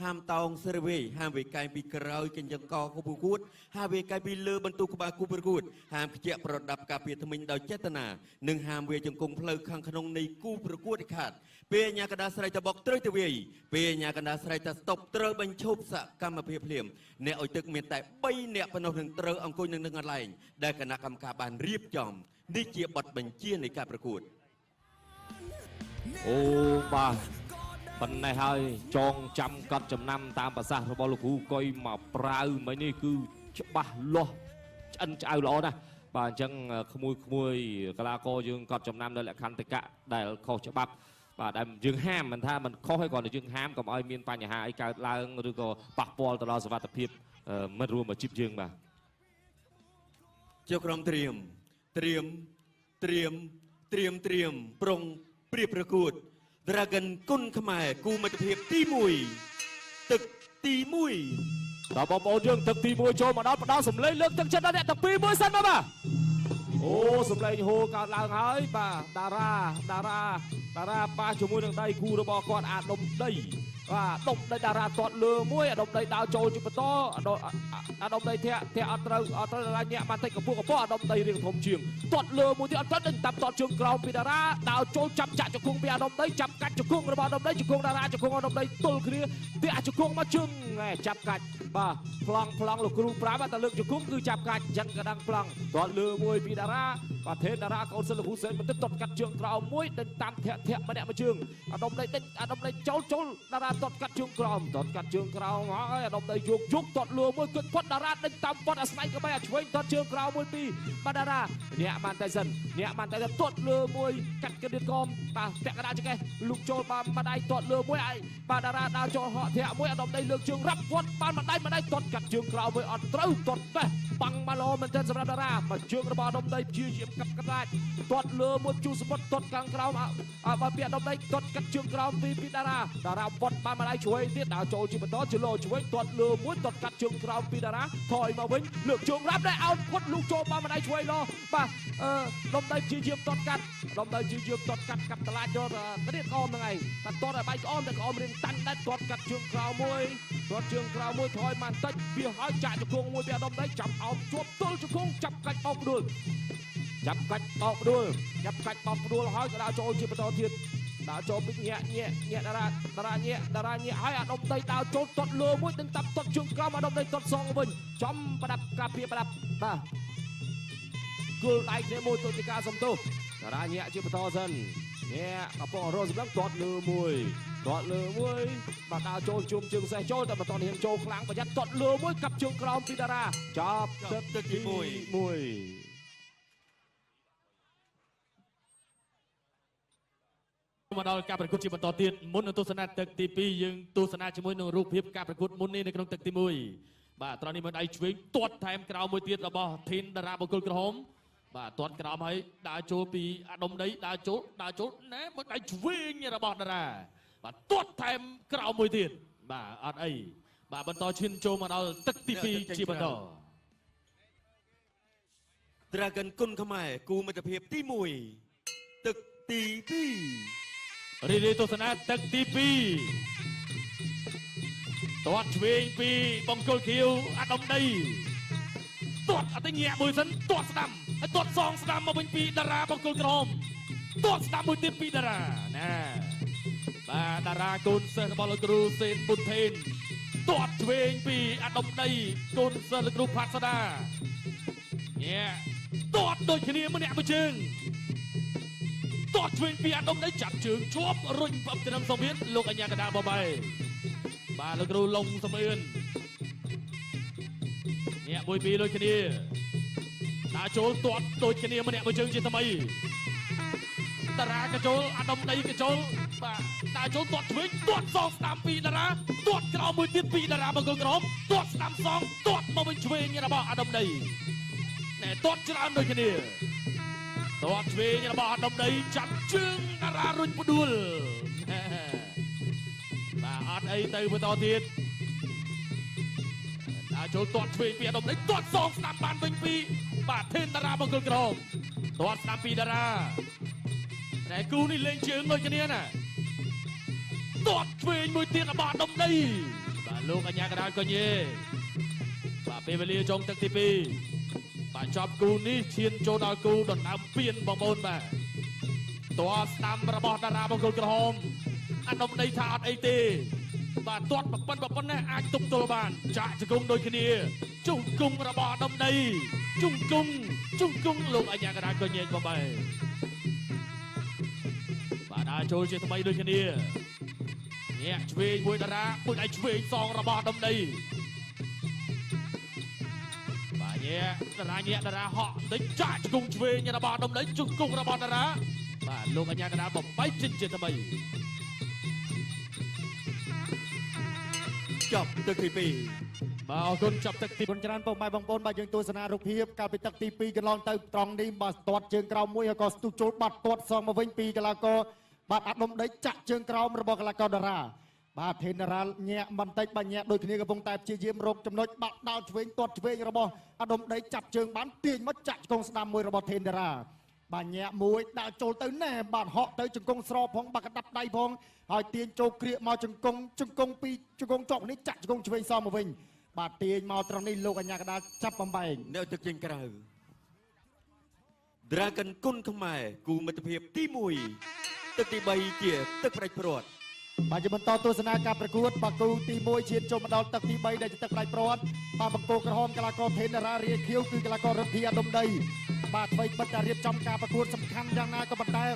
ห้ามตองเสรวีห้ามเวกายปีกระเอากันยังกอคูประกวดห้ามเวกายปีเลือบรรทุกบาคูประกวดห้ามเจ้าประดับกาเปียทมินดาวเจตนาหนึ่งห้ามเวจงคงเพลิงขังขนงในกู้ประกวดขาดเปียญากระดาษไรจะบอกเตยตะเวียเปียญากระดาษไรจะตบเตยบรรชุบสะกรรมเพียบเพียมเนอตึกเมียนแต่ใบเนปนถึงเตยอังกุยหนึ่งอะไรได้คณะกรรมการบานเรียบจอมได้เจียบบัดบัญชีในการประกวดโอ้บ้าปันในให้จองจำกัดจำนำตามภาษาพระบรมก้อยมาปลาไม่นี่คือฉบับล้ออันจะเอาล้อนะป่านจังขโมยกลาโกยังกัดจำนำได้แหละคันตะกะได้ข้อฉบับป่าได้ยังห้ามมันถ้ามันข้อให้ก่อนยังห้ามกับไอ้เมียนปัญญาไอ้การลางหรือก็ปักปอลตลอดสวัสดิภาพไม่รวมมาจิบยังบ่าเจ้ากรมเตรียมปรงเปรียบประกวดดรากันก้นขมายกูมาจะเพียบตีมุยตึกตีมุยต่อบอลบอลยังตึกตีมุยโจมาดาวสมเลยเลือกตึกชนะเนี่ยตึกตีมุยสั้นมาบ่าโอ้สมเลยโหการลางหายป่ะดาราป้าจมูกทางใดกูระบอกก่อนอาดมได้ว่าดมได้ดาราตอดเลือมวยดมได้ดาวโจจิปโตดมได้เทอัตราอะไรเนี่ยมันติดกับพวกพ่อดมได้เรียงทมเชียงตอดเลือมวยที่อัตราดึงตับตอดเชียงกราวปีดาราดาวโจจำจ่าจุกงปีดมได้จำกัดจุกงระบาดมได้จุกงดาราจุกงดมได้ตุลคลีที่อาจุกงมาจึงไงจำกัดป่ะพลังลูกครูปราบตะลึกจุกงคือจำกัดยังกระดังพลังตอดเลือมวยปีดาราประเทศดาราเขาสลับผู้เสนมันตอดกัดเชียงกราวมวยดึงตามเทะมาเนี่ยมาจึงดมได้ดึงดมได้โจดาราตอดกัดเชียงกราวตอดกัดเชียงกราวมาดมได้ยุกตอดเลือมวยกึศพอดดาราดึงตามพอดสไนก็ไม่ช่วยตอดเชียงกราวมวยปีมาดาราเนี่ยมันไทสันตอดเลือมวยกัดกระดิ่งกอมป่ะแตะกระดาษจะไงลูกโจมาได้ตอดเลือมวยไอ้มาดาราดาวโจเหาะเทะมวยดมได้เลือกเชียงรับวัดปานมาได้ตอดกัดเชียงกราวมวยอ่อนเต้าตอดไปปังมาโลมันเดินสำหรับดารามาเชียงระบาดมได้ชื่อเฉียบกับกระดาษตอดเลือมวยจูสมบัติตอดกลางกราวมาเปียดมได้ตอดกัดเชียงกราวปีดาราวัดปานมาได้ช่วยที่ดาวโจจิบันโตจิโลช่วยตอดเลือมวยตอดกัดเชียงกราวปีดาราถอยมาวิ่งเลือกเชียงรับได้เอาวัดลูกโจปานมาได้ช่วยรอป่ะดมได้ชื่อเฉียบตอดกัดดมได้ชื่อเฉียบตอดกัดกับตลาดยอดกระเดียดอ้อมยังไงแต่ตอดใบอ้อมแต่อ้อมเรียงตันได้ตอดกัดเชียงกราวมวยตอดเชียงกราวมวยถอยมันตัดเบี้ยหายจ่ายจุกงมวยเบี้ยดมได้จับเอาจวบต้นจุกงจับกัดออกด้วยจับกัดออกด้วยหายกระดาษโจจิบันโตเทียนดาวโจปิเงี้ยดาราเงี้ยให้อดมได้ดาวโจตดเลือมวยตึงตับตดจุงกรามอดมได้ตดซองบินจอมประดับกาเปียประดับบ้ากูไล่ในมวยตัวจิกาสมตูดาราเงี้ยจิบันโตสันเงี้ยกระป๋องโรสบังตดเลือมวยมาดาวโจจุ่มจึงใส่โจแต่มาตอนเห็นโจคลังประหยัดตดเลือมวยกับจุงกรามปีดาราจับตึกมวยมาดาวการประกวดจีบันต่อเตียนมุนตุสนาตึกตีปียังตุสนาจมวยหนึ่งรูปเพียบการประกวดมุนนี่ในกรงตึกตีมวยบ่าตอนนี้มันได้ช่วยตรวจแถมกราวมวยเตียนระบอบทินดาราบุกกระหมบ่าตรวจกราวให้ดาวโจปีอดมได้ดาวโจนะมันได้ช่วยเนี่ยระบอบดาราบ่าตรวจแถมกราวมวยเตียนบ่าอันไอบ่าบันต่อชินโจมาดาวตึกตีปีจีบันต่อดรากันก้นขมายกูมาจะเพียบตีมุยตึกตีปีรีดีตัวสนาตึกตีปีตัวช่วยปีบองโกลคิวอดมได้ตัวอัตเงียบุยสันตัวสนามตัวซองสนามมาเป็นปีดาราบองโกลกรมตัวสนามบุยตีปีดารานะมาดารากุนเซอร์บอลกรูเซนบุญเทนตัวช่วยปีอดมได้กุนเซอร์กรูพัสดาเนี่ยตัวโดยเฉลี่ยมันเนี่ยมาจึงตอดช่วยปีอดมได้จับจึงชวบรุ่งปั๊บจะนำสมิธลูกอัญญากระดาบใบบาลกรูลงสมิธเนี่ยบุยปีโดยเฉลี่ยตาโจตอดโดยเฉลี่ยมันเนี่ยมาจึงจีทำไมดารากระโจอดมได้กระโจตาโจตอดช่วยตอด2 3ปีดาราตอดกระเอามือตีปีดาราบางคนกระหมตอด3 2ตอดมาเป็นช่วยเนี่ยระบาอดมได้เนี่ยตอดกระเอาโดยเฉลี่ยตัวช่วยเนี่ยระบาดดมได้จับจึงดารารุ่นปุดุลมาอัดไอเตยมาต่อทีดาโจตัวช่วยเปียดมได้ตัว2 สนามบานเป็นปีบาดเทนดาราบางคนกระหมตัวสนามปีดาราแต่กูนี่เล่นเชิงเลยกันเนี่ยนะต ទាត់ឆ្វេងមួយទៀតរបស់ដុំដីបាទលោកអញ្ញាកណ្ដាលកញេបាទពេលវេលាចុងទឹកទី2បាទចប់គូនេះឈានចូលដល់គូដណ្ដើមពៀនបងប្អូនបាទតើស្ដាំរបស់តារាបង្គោលក្រហមអាដុំដីថាអត់អីទេបាទទាត់ប៉ុណ្ណេះអាចទប់ទល់បានចាក់ជង្គង់ដូចគ្នាជង្គង់របស់ដុំដីជង្គង់លោកអញ្ញាកណ្ដាលកញេបងបាទដើរចូលជាថ្មីដូចគ្នាញាក់ឆ្វេងមួយតារាមួយដៃឆ្វេងសងរបស់ដុំដីបាទញាក់តារាហក់តិចចាក់ជង្គង់ឆ្វេងរបស់ដុំដីជង្គង់របស់តារាបាទលោកអញ្ញាកណ្ដាលបំបីជិតជាថ្មីចប់ទឹកទី2បាទអរគុណចប់ទឹកទីគុណច្រើនពុកម៉ែបងប្អូនបាទយើងទស្សនារូបភាពកាលពីទឹកទី2កន្លងទៅត្រង់នេះបាទទាត់ជើងក្រោមមួយហើយក៏ស្ទុះចូលបាត់ទាត់សងមកវិញពីកីឡាករបាទអាដុំដីចាក់ជើងក្រោមរបស់កីឡាករតារាបាទថេនតារាញាក់បន្តិចបាទញាក់ដូចគ្នាកំពុងតែព្យាយាមរកចំណុចបាក់ដោតឆ្វេងទាត់ឆ្វេងរបស់អាដុំដីចាប់ជើងបានទាញមកចាក់ជង្គង់ស្ដាំមួយរបស់ថេនតារាបាទញាក់មួយដើរចូលទៅណែបាទហក់ទៅជង្គង់ស្រផងបាទកដាប់ដៃផងហើយទាញចូលគ្រាកមកជង្គង់ពីជង្គង់ចុកនេះចាក់ជង្គង់ឆ្វេងសងមកវិញបាទទាញមកត្រង់នេះលោកអញ្ញាកណ្ដាលចាប់បំបែងនៅទឹកជើងក្រៅ Dragon គុណខ្មែរគូមិត្តភាពទី1ទឹកទី3ជាទឹកប្រាច់ព្រាត់បាទជាបន្តទស្សនាការប្រកួតបាទគូទី1ឈានចូលមកដល់ទឹកទី3ដែលជាទឹកប្រាច់ព្រាត់បាទបង្គោលក្រហមកីឡាករថេនតារារាខៀវគឺកីឡាកររិទ្ធីអាដុំដីបាទអ្វីបិទតែរៀបចំការប្រកួតសំខាន់យ៉ាងណាក៏ប៉ុន្តែ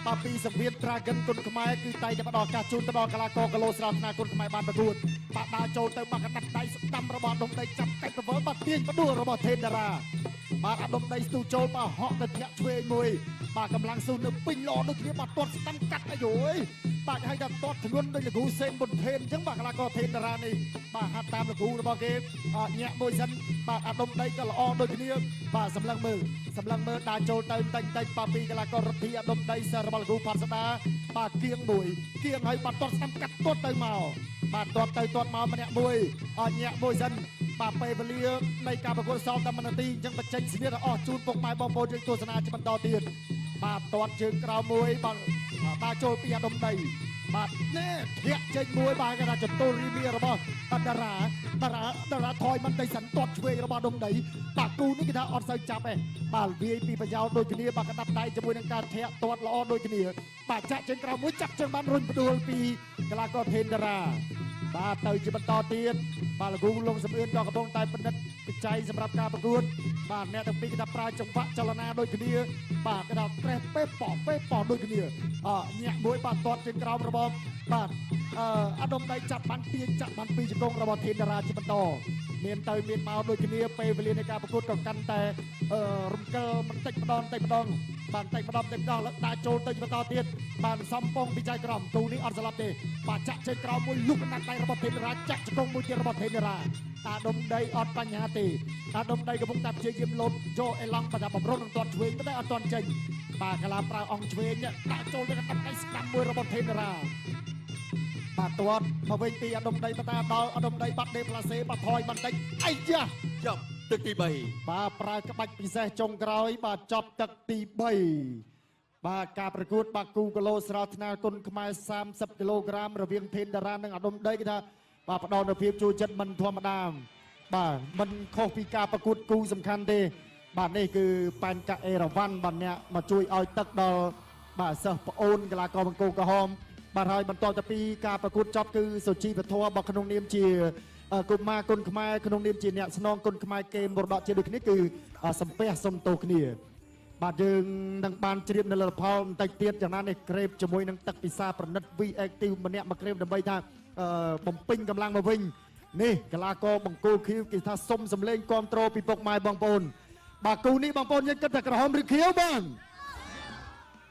បាទពីសង្វៀន Dragon គុណខ្មែរគឺតែតែផ្ដល់ឱកាសជូនទៅដល់កីឡាករគីឡូស្រាលថ្នាគុណខ្មែរបានប្រកួតបាទដើរចូលទៅបាទកណ្ដាប់ដៃស្ដាំរបស់អាដុំដីចាប់កាច់ប្រវល់បាទទាញបដួលរបស់ថេនតារាបាទអាដុំដីស្ទុះចូលបាទហក់ទៅធាក់ឆ្វេងមួយបាទកម្លាំងស៊ូនៅពេញល្អដូចគ្នាបាទទាត់ស្ដាំកាត់អាយុអើយបាទហើយតែទាត់ធ្ងន់ដូចលោកគ្រូសេនប៊ុនថេនអញ្ចឹងបាទកីឡាករថេនតារានេះបាទហាត់តាមលោកគ្រូរបស់គេញាក់មួយសិនបាទអាដុំដីក៏ល្អដូចគ្នាបាទសម្លឹងមើលដើរចូលទៅតិចបាទពីកីឡាកររិទ្ធីអាដុំដីសិស្សរបស់លោកគ្រូផាត់ស្ដាបាទគៀងហើយបាទទាត់ស្ដាំកាត់ទាត់ទៅមកបាទទាត់ទៅទាត់មកម្នាក់មួយញាក់មួយសិនបាទពេលវេលានៃការប្រកួតសល់តែ1នាទីអញ្ចឹងបញ្ចេញស្នៀតអស់ជូនពុកម៉ែបងប្អូនយើងទស្សនាជាបន្តទៀតបាទទាត់ជើងក្រោមមួយបាទចូលពីអាដុំដីបាទណែធាក់ចេញមួយបាទគេថាចតុលរីមីរបស់តារាថយមិនដីសិនទាត់ឆ្វេងរបស់អាដុំដីបាទគូនេះគេថាអត់សូវចាប់ទេបាទវាយពីប្រយោជន៍ដូចគ្នាបាទកដាប់ដៃជាមួយនឹងការធាក់ទាត់ល្អដូចគ្នាបាទចាក់ជើងក្រោមមួយចាប់ជើងបានរុញផ្ដួលពីកីឡាករថេនតារាបាទទៅជាបន្តទៀតបាទលោកគ្រូលងសំអឿនក៏កំពុងតែពិនិត្យបច្ច័យសម្រាប់ការប្រកួតបាទអ្នកទាំងពីរគេថាប្រើចង្វាក់ចលនាដូចគ្នាបាទគេថាត្រេះពេប៉ដូចគ្នាញាក់មួយបាទទាត់ជើងក្រោមរបស់បាទអាដុំដៃចាប់បានទាញចាក់បានពីជង្គង់របស់ថេនតារាជាបន្តមានទៅមានមកដូចគ្នាពេលវេលានៃការប្រកួតក៏កាន់តែរំកិលបន្តិចម្ដងបាទបន្តិចម្ដងแล้วដាក់ចូលទៅបន្តទៀតបាទសំពងពីចៃក្រមទូនេះអត់ស្លាប់ទេបាទចាក់ជើងក្រោមមួយលុកណាត់ដៃរបស់ថេនតារាចាក់ជង្គង់មួយទៀតរបស់ថេនតារាអាដុំដីអត់បញ្ហាទេអាដុំដីកំពុងតែព្យាយាមលោតចូលអេឡង់បាទបំរុងនឹងទាត់ឆ្វេងតែអត់ទាន់ចេញបាទកាឡាប្រើអង្គឆ្វេងដាក់ចូលទៅកណ្ដាប់ដៃស្ដាំមួយរបស់ថេនតារាបាទទាត់មកវិញពីអាដុំដីបន្តដល់អាដុំដីបាត់ដេផ្លាសេបាទថយបន្តិចអាយ៉ាចប់ទឹកទី3បាទប្រើក្បាច់ពិសេសចុងក្រោយបាទចប់ទឹកទី3បាទការប្រកួតបាគូគីឡូស្រាលថ្នាគុណខ្មែរ30គីឡូក្រាមរវាងថេនតារានិងអាដុំដីគេថាបាទផ្ដល់នូវភាពជួយចិត្តមិនធម្មតាបាទមិនខុសពីការប្រកួតគូសំខាន់ទេបាទនេះគឺប៉ែនកាអេរ៉ាវ៉ាន់បាទអ្នកមកជួយឲ្យទឹកដល់បាទសិស្សប្អូនកីឡាករបង្គោលក្រហមបាទហើយបន្តទៅពីការប្រកួតចប់គឺសុជីវធម៌របស់ក្នុងនាមជាកុមារគុណខ្មែរក្នុងនាមជាអ្នកស្នងគុណខ្មែរគេមរតកជាដូចគ្នាគឺសំពះសុំទោសគ្នាបាទយើងនឹងបានជ្រាបនៅលទ្ធផលបន្តិចទៀតយ៉ាងណានេះក្រេបជាមួយនឹងទឹកពិសាប្រណិត V-Active ម្នាក់មកក្រេបដើម្បីថាបំពេញកម្លាំងមកវិញនេះកីឡាករបង្គោលខៀវគេថាសុំសម្លេងគាំទ្រពីពុកម៉ែបងប្អូនបាទគូនេះបងប្អូនយើងគិតថាក្រហមឬខៀវបង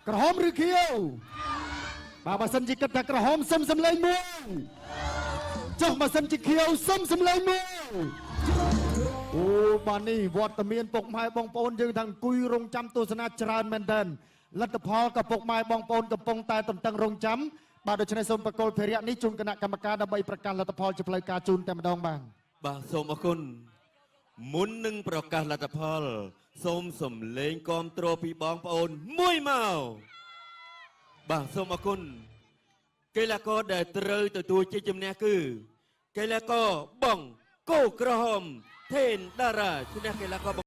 ក្រហមឬខៀវបាទបើសិនជាគិតថាក្រហមសុំសម្លេងមួយចុះបើសិនជាខៀវសុំសម្លេងមួយអូបាទនេះវត្តមានពុកម៉ែបងប្អូនយើងទាំងអង្គុយរងចាំទស្សនាច្រើនមែនទែនលទ្ធផលក៏ពុកម៉ែបងប្អូនកំពុងតែទន្ទឹងរង់ចាំបាទដូច្នេះសូមប្រកល់ភារៈនេះជូនគណៈកម្មការដើម្បីប្រកាសលទ្ធផលជាផ្លូវការជូនតែម្ដងបាទសូមអរគុណមុននឹងប្រកាសលទ្ធផលសូមសំលេងគាំទ្រពីបងប្អូនមួយមកបាទសូមអរគុណ កីឡាករដែលត្រូវទទួលជាជំនះគឺកីឡាករបងគោក្រហមថេនតារាឈ្នះកីឡាករ